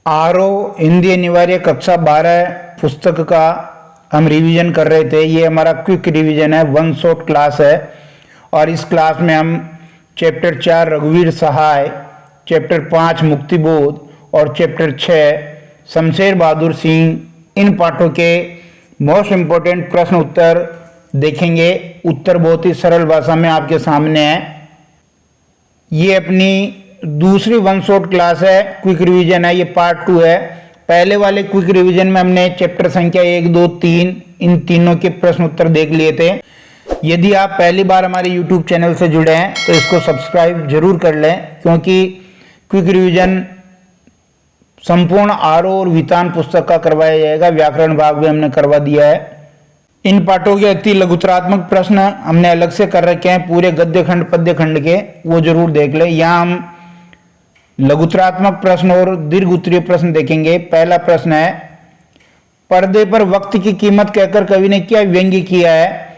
हिंदी अनिवार्य कक्षा 12 पुस्तक का हम रिवीजन कर रहे थे। ये हमारा क्विक रिवीजन है, वन शॉट क्लास है। और इस क्लास में हम चैप्टर 4 रघुवीर सहाय, चैप्टर 5 मुक्तिबोध और चैप्टर 6 शमशेर बहादुर सिंह, इन पाठों के मोस्ट इम्पोर्टेंट प्रश्न उत्तर देखेंगे। उत्तर बहुत ही सरल भाषा में आपके सामने है। ये अपनी दूसरी वन शॉट क्लास है, क्विक रिवीजन है, ये पार्ट 2 है। पहले वाले क्विक रिवीजन में हमने चैप्टर संख्या 1, 2, 3 इन तीनों के प्रश्न उत्तर देख लिए थे। यदि आप पहली बार हमारे YouTube चैनल से जुड़े हैं तो इसको सब्सक्राइब जरूर कर लें, क्योंकि क्विक रिवीजन संपूर्ण आरोह और वितान पुस्तक का करवाया जाएगा। व्याकरण भाग भी हमने करवा दिया है। इन पाठों के अति लघुतरात्मक प्रश्न हमने अलग से कर रखे हैं, पूरे गद्य खंड पद्य खंड के, वो जरूर देख लें। यहाँ हम लघुतरात्मक प्रश्न और दीर्घ उत्तरीय प्रश्न देखेंगे। पहला प्रश्न है, पर्दे पर वक्त की कीमत कहकर कवि ने क्या व्यंग्य किया है?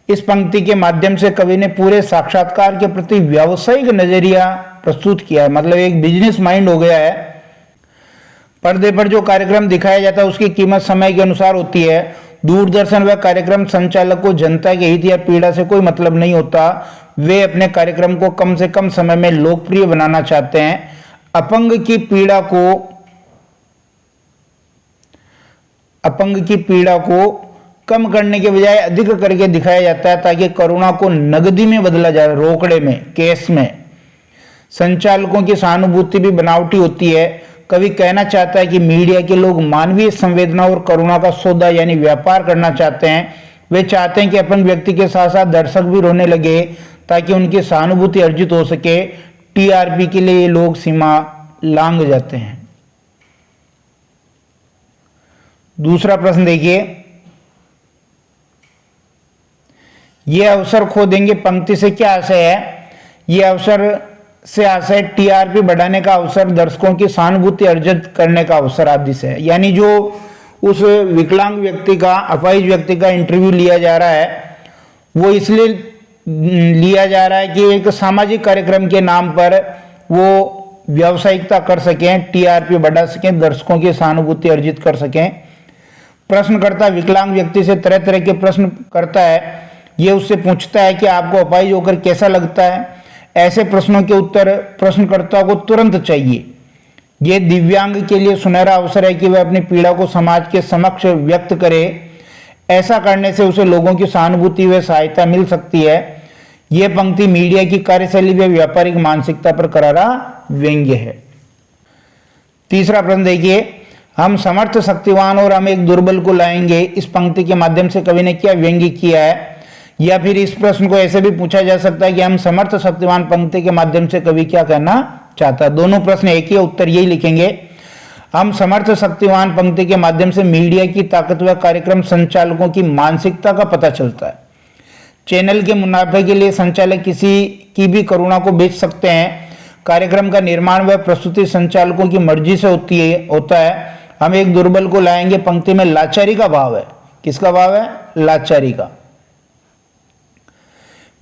इस पंक्ति के माध्यम से कवि ने पूरे साक्षात्कार के प्रति व्यावसायिक नजरिया प्रस्तुत किया है, मतलब एक बिजनेस माइंड हो गया है। पर्दे पर जो कार्यक्रम दिखाया जाता है उसकी कीमत समय के अनुसार होती है। दूरदर्शन व कार्यक्रम संचालक को जनता के हित या पीड़ा से कोई मतलब नहीं होता। वे अपने कार्यक्रम को कम से कम समय में लोकप्रिय बनाना चाहते हैं। अपंग की पीड़ा को कम करने के बजाय अधिक करके दिखाया जाता है, ताकि करुणा को नगदी में बदला जाए, रोकड़े में, केस में। संचालकों की सहानुभूति भी बनावटी होती है। कवि कहना चाहता है कि मीडिया के लोग मानवीय संवेदना और करुणा का सौदा यानी व्यापार करना चाहते हैं। वे चाहते हैं कि अपंग व्यक्ति के साथ साथ दर्शक भी रोने लगे, ताकि उनकी सहानुभूति अर्जित हो सके। टीआरपी के लिए ये लोग सीमा लांघ जाते हैं। दूसरा प्रश्न देखिए, यह अवसर खो देंगे पंक्ति से क्या आशय है? यह अवसर से आशय टीआरपी बढ़ाने का अवसर, दर्शकों की सहानुभूति अर्जित करने का अवसर आदि से है। यानी जो उस विकलांग व्यक्ति का, अपाहिज व्यक्ति का इंटरव्यू लिया जा रहा है, वो इसलिए लिया जा रहा है कि एक सामाजिक कार्यक्रम के नाम पर वो व्यावसायिकता कर सकें, टीआरपी बढ़ा सकें, दर्शकों की सहानुभूति अर्जित कर सकें। प्रश्नकर्ता विकलांग व्यक्ति से तरह तरह के प्रश्न करता है। ये उससे पूछता है कि आपको अपाहिज होकर कैसा लगता है? ऐसे प्रश्नों के उत्तर प्रश्नकर्ता को तुरंत चाहिए। ये दिव्यांग के लिए सुनहरा अवसर है कि वह अपनी पीड़ा को समाज के समक्ष व्यक्त करे। ऐसा करने से उसे लोगों की सहानुभूति व सहायता मिल सकती है। यह पंक्ति मीडिया की कार्यशैली व व्यापारिक मानसिकता पर करारा व्यंग्य है। तीसरा प्रश्न देखिए, हम समर्थ शक्तिवान और हम एक दुर्बल को लाएंगे, इस पंक्ति के माध्यम से कवि ने क्या व्यंग्य किया है? या फिर इस प्रश्न को ऐसे भी पूछा जा सकता है कि हम समर्थ शक्तिवान पंक्ति के माध्यम से कवि क्या कहना चाहता है। दोनों प्रश्न एक ही, उत्तर यही लिखेंगे। हम समर्थ शक्तिवान पंक्ति के माध्यम से मीडिया की ताकत व कार्यक्रम संचालकों की मानसिकता का पता चलता है। चैनल के मुनाफे के लिए संचालक किसी की भी करुणा को बेच सकते हैं। कार्यक्रम का निर्माण व प्रस्तुति संचालकों की मर्जी से होता है। हम एक दुर्बल को लाएंगे पंक्ति में लाचारी का भाव है। किसका भाव है? लाचारी का।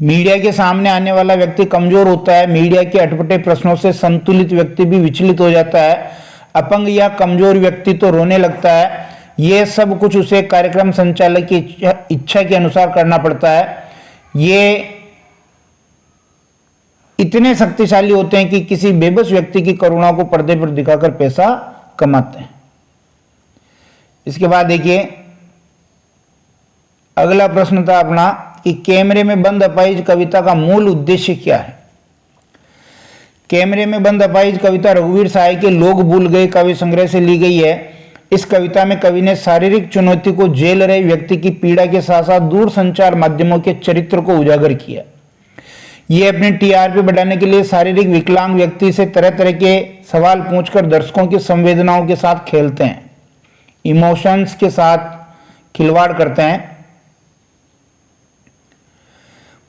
मीडिया के सामने आने वाला व्यक्ति कमजोर होता है। मीडिया के अटपटे प्रश्नों से संतुलित व्यक्ति भी विचलित हो जाता है। अपंग या कमजोर व्यक्ति तो रोने लगता है। यह सब कुछ उसे कार्यक्रम संचालक की इच्छा के अनुसार करना पड़ता है। ये इतने शक्तिशाली होते हैं कि किसी बेबस व्यक्ति की करुणा को पर्दे पर दिखाकर पैसा कमाते हैं। इसके बाद देखिए, अगला प्रश्न था अपना कि कैमरे में बंद अपाहिज कविता का मूल उद्देश्य क्या है? कैमरे में बंद अपाहिज कविता रघुवीर सहाय के लोग भूल गए काव्य संग्रह से ली गई है। इस कविता में कवि ने शारीरिक चुनौती को झेल रहे व्यक्ति की पीड़ा के साथ साथ दूर संचार माध्यमों के चरित्र को उजागर किया। ये अपने टीआरपी बढ़ाने के लिए शारीरिक विकलांग व्यक्ति से तरह तरह के सवाल पूछकर दर्शकों की संवेदनाओं के साथ खेलते हैं, इमोशंस के साथ खिलवाड़ करते हैं।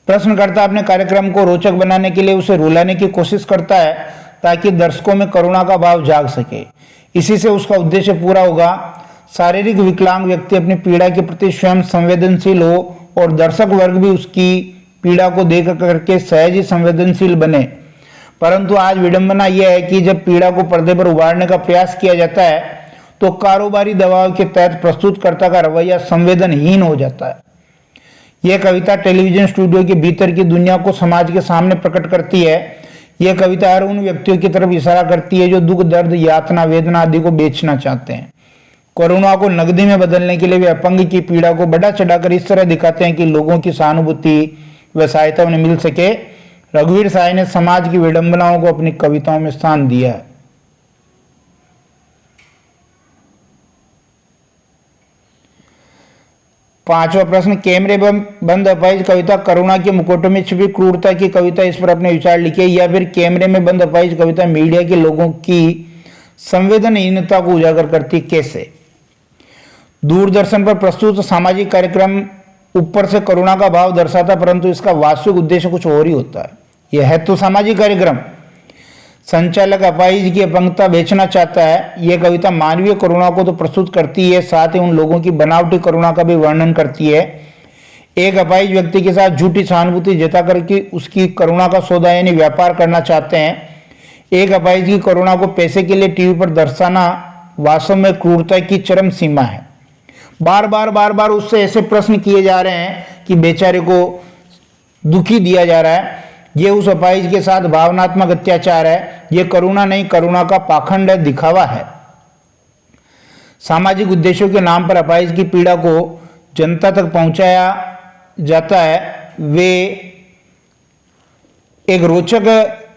प्रश्नकर्ता अपने कार्यक्रम को रोचक बनाने के लिए उसे रुलाने की कोशिश करता है, ताकि दर्शकों में करुणा का भाव जाग सके। इसी से उसका उद्देश्य पूरा होगा। शारीरिक विकलांग व्यक्ति अपनी पीड़ा के प्रति स्वयं संवेदनशील हो और दर्शक वर्ग भी उसकी पीड़ा को देख करके सहज ही संवेदनशील बने। परंतु आज विडंबना यह है कि जब पीड़ा को पर्दे पर उभारने का प्रयास किया जाता है तो कारोबारी दबाव के तहत प्रस्तुतकर्ता का रवैया संवेदनहीन हो जाता है। यह कविता टेलीविजन स्टूडियो के भीतर की दुनिया को समाज के सामने प्रकट करती है। यह कविता हर उन व्यक्तियों की तरफ इशारा करती है जो दुख, दर्द, यातना, वेदना आदि को बेचना चाहते हैं। करुणा को नकदी में बदलने के लिए वे अपंग की पीड़ा को बढ़ा चढ़ाकर इस तरह दिखाते हैं कि लोगों की सहानुभूति व सहायता उन्हें मिल सके। रघुवीर साय ने समाज की विडंबनाओं को अपनी कविताओं में स्थान दिया है। पांचवा प्रश्न, कैमरे बंद अपाहिज कविता करुणा के मुखौटों में छिपी क्रूरता की कविता, इस पर अपने विचार लिखिए। या फिर कैमरे में बंद अपाहिज कविता मीडिया के लोगों की संवेदनहीनता को उजागर करती कैसे? दूरदर्शन पर प्रस्तुत सामाजिक कार्यक्रम ऊपर से करुणा का भाव दर्शाता, परंतु इसका वास्तविक उद्देश्य कुछ और ही होता है। यह है तो सामाजिक कार्यक्रम। संचालक अपाहिज की अपंगता बेचना चाहता है। यह कविता मानवीय करुणा को तो प्रस्तुत करती है, साथ ही उन लोगों की बनावटी करुणा का भी वर्णन करती है। एक अपाहिज व्यक्ति के साथ झूठी सहानुभूति जताकर के उसकी करुणा का सौदा यानी व्यापार करना चाहते हैं। एक अपाहिज की करुणा को पैसे के लिए टीवी पर दर्शाना वास्तव में क्रूरता की चरम सीमा है। बार बार उससे ऐसे प्रश्न किए जा रहे हैं कि बेचारे को दुखी दिया जा रहा है। ये उस अपाहिज के साथ भावनात्मक अत्याचार है। ये करुणा नहीं, करुणा का पाखंड है, दिखावा है। सामाजिक उद्देश्यों के नाम पर अपाहिज की पीड़ा को जनता तक पहुंचाया जाता है। वे एक रोचक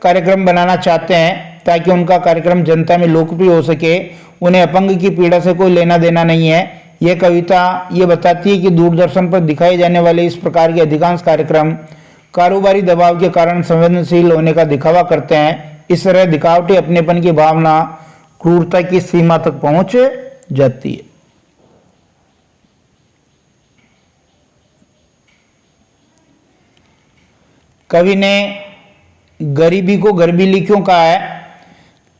कार्यक्रम बनाना चाहते हैं ताकि उनका कार्यक्रम जनता में लोकप्रिय हो सके। उन्हें अपंग की पीड़ा से कोई लेना देना नहीं है। यह कविता ये बताती है कि दूरदर्शन पर दिखाए जाने वाले इस प्रकार के अधिकांश कार्यक्रम कारोबारी दबाव के कारण संवेदनशील होने का दिखावा करते हैं। इस तरह दिखावटी अपनेपन की भावना क्रूरता की सीमा तक पहुंच जाती है। कवि ने गरीबी को गर्बीली क्यों कहा है?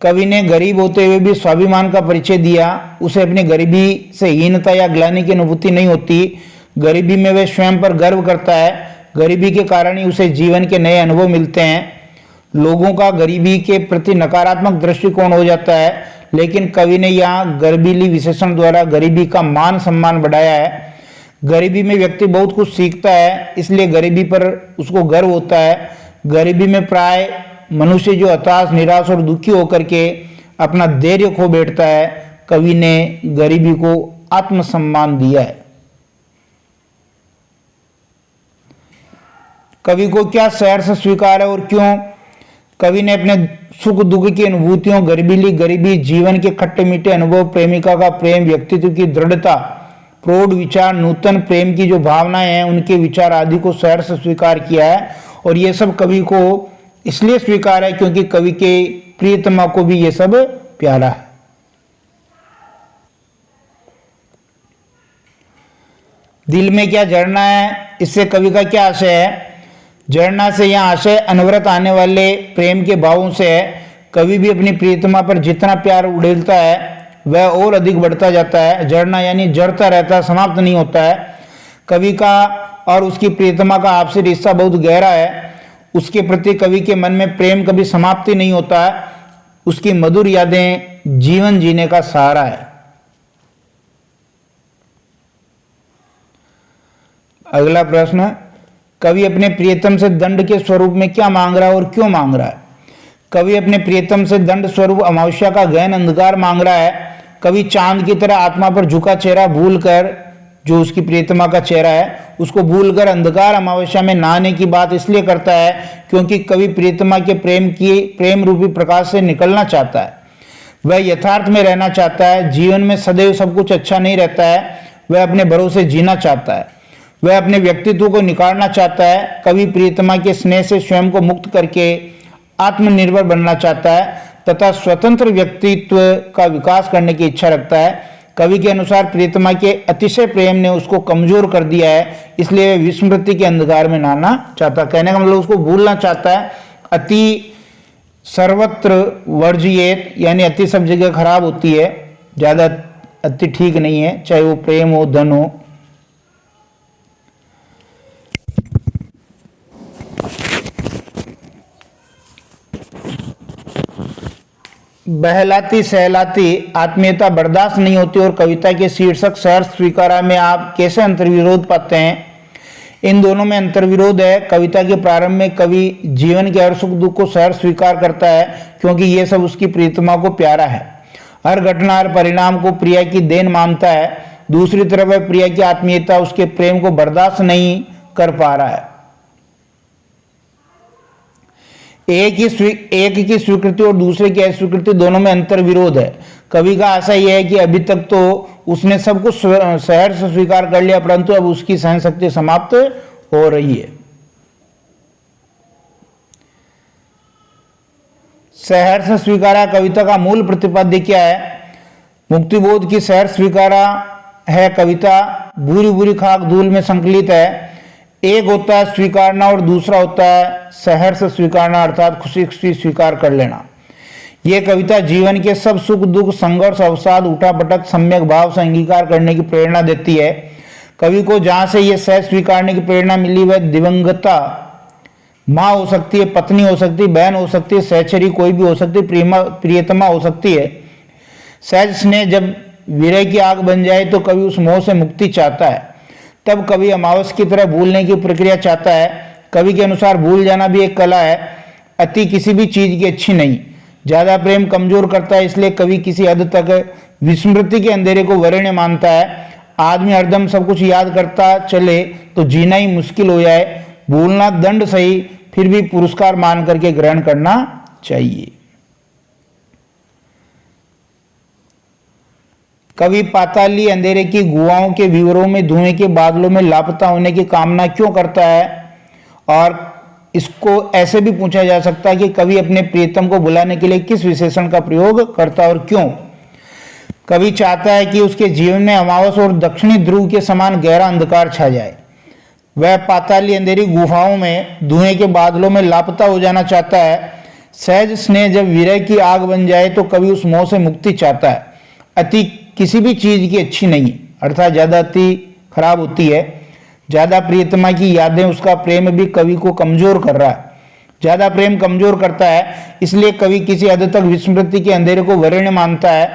कवि ने गरीब होते हुए भी स्वाभिमान का परिचय दिया। उसे अपनी गरीबी से हीनता या ग्लानि की अनुभूति नहीं होती। गरीबी में वह स्वयं पर गर्व करता है। गरीबी के कारण ही उसे जीवन के नए अनुभव मिलते हैं। लोगों का गरीबी के प्रति नकारात्मक दृष्टिकोण हो जाता है, लेकिन कवि ने यहाँ गर्बीली विशेषण द्वारा गरीबी का मान सम्मान बढ़ाया है। गरीबी में व्यक्ति बहुत कुछ सीखता है, इसलिए गरीबी पर उसको गर्व होता है। गरीबी में प्राय मनुष्य जो हताश, निराश और दुखी होकर के अपना धैर्य खो बैठता है। कवि ने गरीबी को आत्मसम्मान दिया है। कवि को क्या सहर्ष स्वीकार है और क्यों? कवि ने अपने सुख दुख की अनुभूतियों, गर्बीली गरीबी, जीवन के खट्टे मीठे अनुभव, प्रेमिका का प्रेम, व्यक्तित्व की दृढ़ता, प्रौढ़ विचार, नूतन प्रेम की जो भावनाएं हैं, उनके विचार आदि को सहर्ष स्वीकार किया है। और ये सब कवि को इसलिए स्वीकार है क्योंकि कवि के प्रियतमा को भी ये सब प्यारा है। दिल में क्या झरना है, इससे कवि का क्या आशय है? झरना से यह आशय अनवरत आने वाले प्रेम के भावों से है। कवि भी अपनी प्रियतमा पर जितना प्यार उड़ेलता है वह और अधिक बढ़ता जाता है। झरना यानी जड़ता रहता है, समाप्त नहीं होता है। कवि का और उसकी प्रियतमा का आपसी रिश्ता बहुत गहरा है। उसके प्रति कवि के मन में प्रेम कभी समाप्ति नहीं होता है। उसकी मधुर यादें जीवन जीने का सहारा है। अगला प्रश्न, कवि अपने प्रियतम से दंड के स्वरूप में क्या मांग रहा है और क्यों मांग रहा है? कवि अपने प्रियतम से दंड स्वरूप अमावस्या का गहन अंधकार मांग रहा है। कवि चांद की तरह आत्मा पर झुका चेहरा भूलकर, जो उसकी प्रियतमा का चेहरा है, उसको भूलकर अंधकार अमावस्या में नहाने की बात इसलिए करता है क्योंकि कवि प्रियतमा के प्रेम रूपी प्रकाश से निकलना चाहता है। वह यथार्थ में रहना चाहता है। जीवन में सदैव सब कुछ अच्छा नहीं रहता है। वह अपने भरोसे जीना चाहता है। वह अपने व्यक्तित्व को निखारना चाहता है। कवि प्रियतमा के स्नेह से स्वयं को मुक्त करके आत्मनिर्भर बनना चाहता है तथा स्वतंत्र व्यक्तित्व का विकास करने की इच्छा रखता है। कवि के अनुसार प्रियतमा के अतिशय प्रेम ने उसको कमजोर कर दिया है, इसलिए वह विस्मृति के अंधकार में नहाना चाहता है। कहने का मतलब उसको भूलना चाहता है। अति सर्वत्र वर्जियेत, यानी अति सब जगह खराब होती है, ज्यादा अति ठीक नहीं है, चाहे वो प्रेम हो, धन हो। बहलाती सहलाती आत्मीयता बर्दाश्त नहीं होती और कविता के शीर्षक सहर्ष स्वीकारा में आप कैसे अंतर्विरोध पाते हैं? इन दोनों में अंतर्विरोध है। कविता के प्रारंभ में कवि जीवन के हर सुख दुख को सहर्ष स्वीकार करता है क्योंकि ये सब उसकी प्रीतमा को प्यारा है। हर घटना हर परिणाम को प्रिया की देन मानता है। दूसरी तरफ वह प्रिया की आत्मीयता उसके प्रेम को बर्दाश्त नहीं कर पा रहा है। एक की स्वीकृति और दूसरे की अस्वीकृति दोनों में अंतर विरोध है। कवि का आशा यह है कि अभी तक तो उसने सब कुछ सहर्ष स्वीकार कर लिया, परंतु अब उसकी सहन शक्ति समाप्त हो रही है। सहर्ष स्वीकारा कविता का मूल प्रतिपाद्य क्या है? मुक्तिबोध की सहर्ष स्वीकारा है कविता बुरी बुरी खाक धूल में संकलित है। एक होता है स्वीकारना और दूसरा होता है सहर्ष स्वीकारना, अर्थात खुशी खुशी स्वीकार कर लेना। यह कविता जीवन के सब सुख दुख संघर्ष अवसाद उठापटक सम्यक भाव से अंगीकार करने की प्रेरणा देती है। कवि को जहां से यह सहज स्वीकारने की प्रेरणा मिली वह दिवंगता माँ हो सकती है, पत्नी हो सकती है, बहन हो सकती है, सहचरी कोई भी हो सकती है, प्रियतमा हो सकती है। सहज स्नेह जब विरह की आग बन जाए तो कवि उस मोह से मुक्ति चाहता है। तब कवि अमावस की तरह भूलने की प्रक्रिया चाहता है। कवि के अनुसार भूल जाना भी एक कला है। अति किसी भी चीज की अच्छी नहीं। ज्यादा प्रेम कमजोर करता है, इसलिए कवि किसी हद तक विस्मृति के अंधेरे को वरीण्य मानता है। आदमी हरदम सब कुछ याद करता चले तो जीना ही मुश्किल हो जाए। भूलना दंड सही, फिर भी पुरस्कार मान करके ग्रहण करना चाहिए। कवि पाताली अंधेरे की गुहाओं के विवरों में धुएं के बादलों में लापता होने की कामना क्यों करता है? और इसको ऐसे भी पूछा जा सकता है कि कवि अपने प्रियतम को बुलाने के लिए किस विशेषण का प्रयोग करता है और क्यों? कवि चाहता है कि उसके जीवन में अमावस और दक्षिणी ध्रुव के समान गहरा अंधकार छा जाए। वह पाताली अंधेरी गुफाओं में धुएं के बादलों में लापता हो जाना चाहता है। सहज स्नेह जब विरह की आग बन जाए तो कवि उस मोह से मुक्ति चाहता है। अति किसी भी चीज की अच्छी नहीं, अर्थात ज्यादा अति खराब होती है। ज्यादा प्रियतमा की यादें उसका प्रेम भी कवि को कमजोर कर रहा है। ज्यादा प्रेम कमजोर करता है, इसलिए कवि किसी हद तक विस्मृति के अंधेरे को वरीण्य मानता है।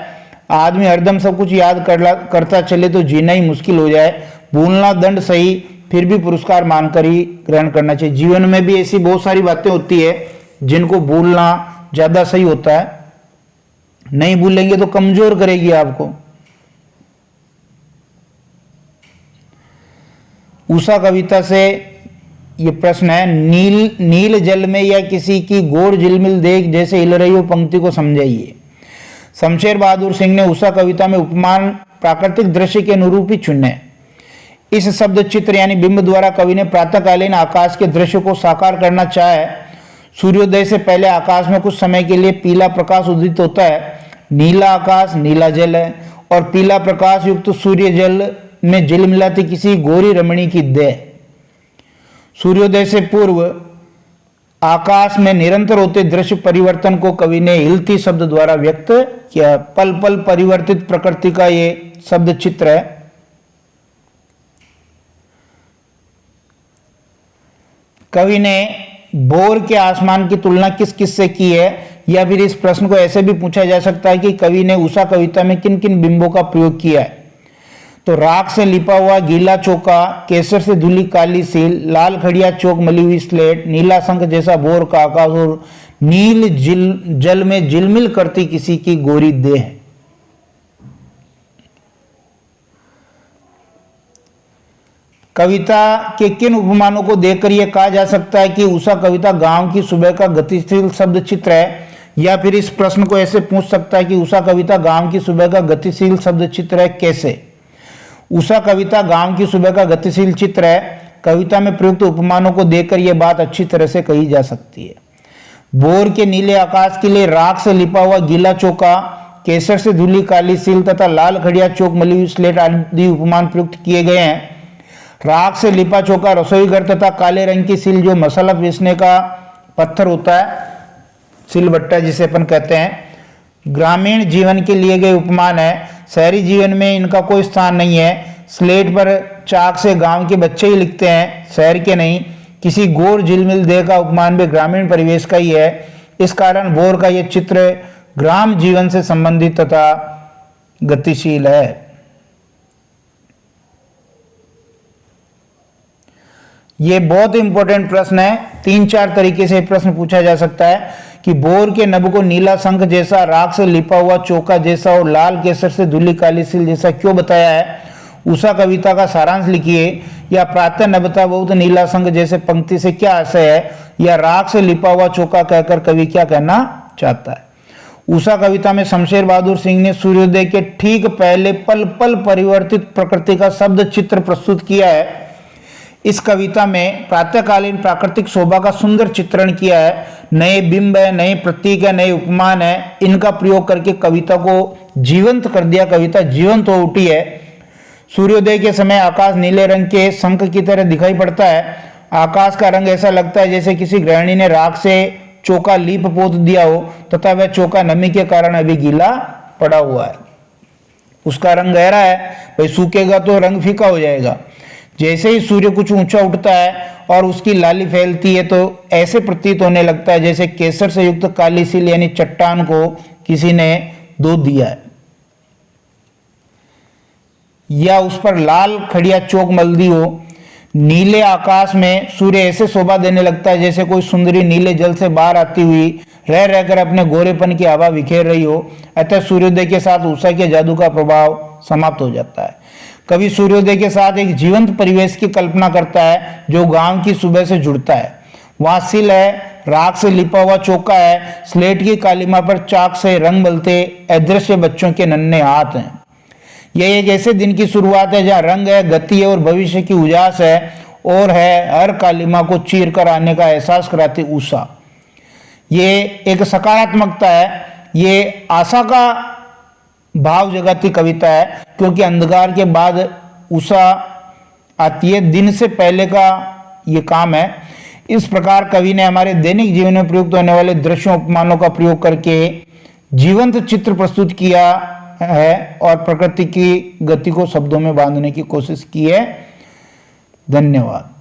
आदमी हरदम सब कुछ याद करता चले तो जीना ही मुश्किल हो जाए। भूलना दंड सही, फिर भी पुरस्कार मानकर ही ग्रहण करना चाहिए। जीवन में भी ऐसी बहुत सारी बातें होती है जिनको भूलना ज्यादा सही होता है। नहीं भूलेंगे तो कमजोर करेगी आपको। उषा कविता से ये प्रश्न है, नील जल में या किसी की गोर झिलमिल देख जैसे हिल रही हो पंक्ति को समझाइए। शमशेर बहादुर सिंह ने उषा कविता में उपमान प्राकृतिक दृश्य के अनुरूप ही चुने। इस शब्द चित्र यानी बिंब द्वारा कवि ने प्रातःकालीन आकाश के दृश्य को साकार करना चाहे। सूर्योदय से पहले आकाश में कुछ समय के लिए पीला प्रकाश उदित होता है। नीला आकाश नीला जल है और पीला प्रकाश युक्त सूर्य जल में झिलमिलाती किसी गोरी रमणी की देह। सूर्योदय से पूर्व आकाश में निरंतर होते दृश्य परिवर्तन को कवि ने हिलती शब्द द्वारा व्यक्त किया। पल पल परिवर्तित प्रकृति का ये शब्द चित्र है। कवि ने भोर के आसमान की तुलना किस किस से की है, या फिर इस प्रश्न को ऐसे भी पूछा जा सकता है कि कवि ने उषा कविता में किन किन बिंबों का प्रयोग किया है। तो राख से लिपा हुआ गीला चौका, केसर से धुली काली सील, लाल खड़िया चौक मली हुई स्लेट, नीला शंख जैसा भोर का आकाश और नील जल में झिलमिल करती किसी की गोरी देह। कविता के किन उपमानों को देखकर यह कहा जा सकता है कि उषा कविता गांव की सुबह का गतिशील शब्द चित्र है? या फिर इस प्रश्न को ऐसे पूछ सकता है कि उषा कविता गांव की सुबह का गतिशील शब्द चित्र है? कैसे? उषा कविता गांव की सुबह का गतिशील चित्र है। कविता में प्रयुक्त उपमानों को देखकर यह बात अच्छी तरह से कही जा सकती है। भोर के नीले आकाश के लिए राख से लिपा हुआ गीला चौका, केसर से धुली काली सील तथा लाल खड़िया चौक मली हुई स्लेट आदि उपमान प्रयुक्त किए गए हैं। राख से लिपा चौका रसोई घर तथा काले रंग की सील जो मसाला पीसने का पत्थर होता है, सिलबट्टा जिसे अपन कहते हैं, ग्रामीण जीवन के लिए गए उपमान है। शहरी जीवन में इनका कोई स्थान नहीं है। स्लेट पर चाक से गांव के बच्चे ही लिखते हैं, शहर के नहीं। किसी गोर झिलमिल देह का उपमान भी ग्रामीण परिवेश का ही है। इस कारण भोर का यह चित्र ग्राम जीवन से संबंधित तथा गतिशील है। ये बहुत इंपॉर्टेंट प्रश्न है। 3-4 तरीके से प्रश्न पूछा जा सकता है कि बोर के नभ को नीला शंख जैसा, राख से लिपा हुआ चौका जैसा और लाल केसर से धुली काली सील जैसा क्यों बताया है? उषा कविता का सारांश लिखिए। या प्रातः नभता बहुत नीला शंख जैसे पंक्ति से क्या आशय है? या राख से लिपा हुआ चौका कहकर कवि क्या कहना चाहता है? उषा कविता में शमशेर बहादुर सिंह ने सूर्योदय के ठीक पहले पल पल परिवर्तित प्रकृति का शब्द चित्र प्रस्तुत किया है। इस कविता में प्रातःकालीन प्राकृतिक शोभा का सुंदर चित्रण किया है। नए बिंब है, नए प्रतीक है, नए उपमान है, इनका प्रयोग करके कविता को जीवंत कर दिया। कविता जीवंत हो उठी है। सूर्योदय के समय आकाश नीले रंग के शंख की तरह दिखाई पड़ता है। आकाश का रंग ऐसा लगता है जैसे किसी गृहिणी ने राख से चौका लीप पोत दिया हो तथा वह चौका नमी के कारण अभी गीला पड़ा हुआ है। उसका रंग गहरा है, भाई सूखेगा तो रंग फीका हो जाएगा। जैसे ही सूर्य कुछ ऊंचा उठता है और उसकी लाली फैलती है तो ऐसे प्रतीत होने लगता है जैसे केसर से युक्त काली सील यानी चट्टान को किसी ने दूध दिया है या उस पर लाल खड़िया चौक मल दी हो। नीले आकाश में सूर्य ऐसे शोभा देने लगता है जैसे कोई सुंदरी नीले जल से बाहर आती हुई रह रहकर अपने गोरेपन की हवा बिखेर रही हो। अतः सूर्योदय के साथ उषा के जादू का प्रभाव समाप्त हो जाता है। कवि सूर्योदय के साथ एक जीवंत परिवेश की कल्पना करता है जो गांव की सुबह से जुड़ता है। वहां सिल है, राख से लिपा हुआ चौका है, स्लेट की कालीमा पर चाक से रंग मलते अदृश्य बच्चों के नन्हे हाथ हैं। यह एक ऐसे दिन की शुरुआत है जहाँ रंग है, गति है और भविष्य की उजास है और है हर कालीमा को चीर कर आने का एहसास कराती उषा। ये एक सकारात्मकता है, ये आशा का भाव जगाती कविता है क्योंकि अंधकार के बाद उषा आती है। दिन से पहले का ये काम है। इस प्रकार कवि ने हमारे दैनिक जीवन में प्रयुक्त होने वाले दृश्यों उपमानों का प्रयोग करके जीवंत चित्र प्रस्तुत किया है और प्रकृति की गति को शब्दों में बांधने की कोशिश की है। धन्यवाद।